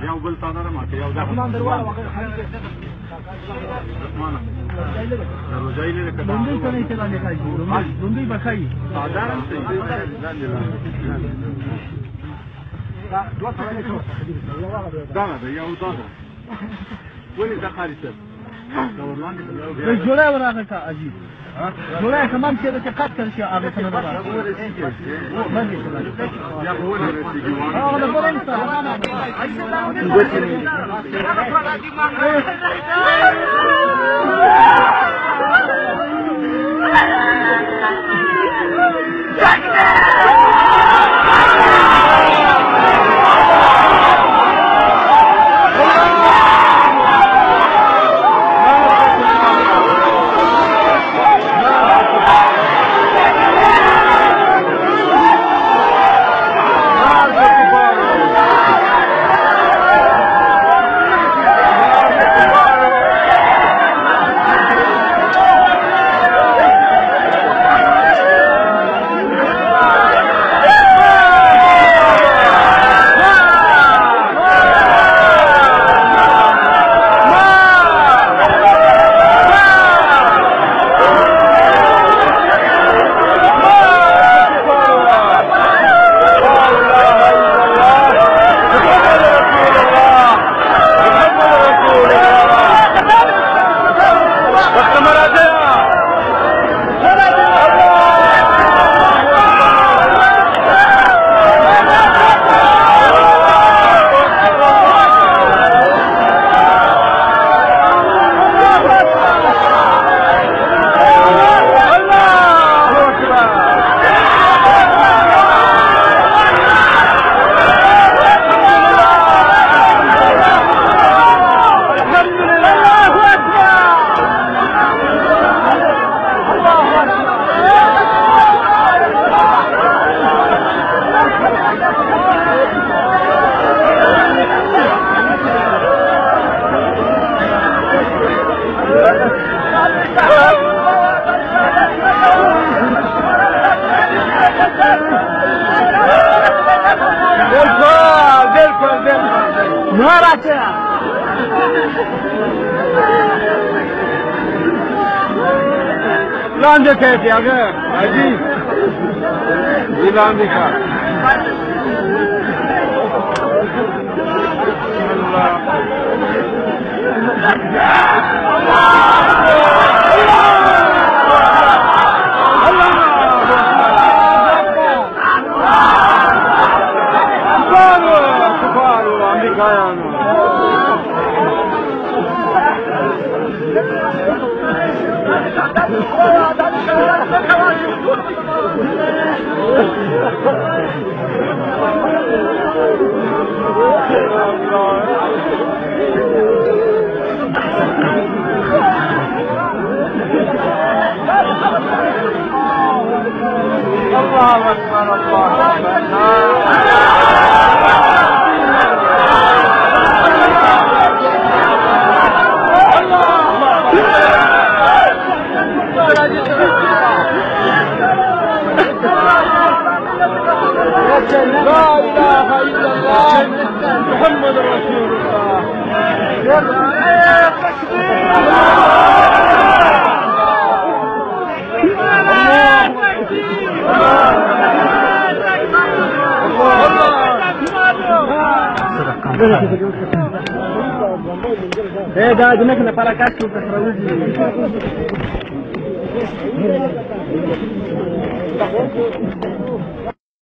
یو بل تانه راکې یو ځای روزای لري کړه دوی څه نه چلانه کوي دوی بخای ساده دا یو دا ولې دا خالص ده جوړه ورغه کا عجیب جوړه کمان چې د قد کړ شي هغه څنګه ده یا هو له رسیږي هغه د بلن لاندې کېږي هغه حاجي لاندې کا الله أكبر الله لا إله إلا الله محمد رسول الله دا جنك لپاره کاش کو کړو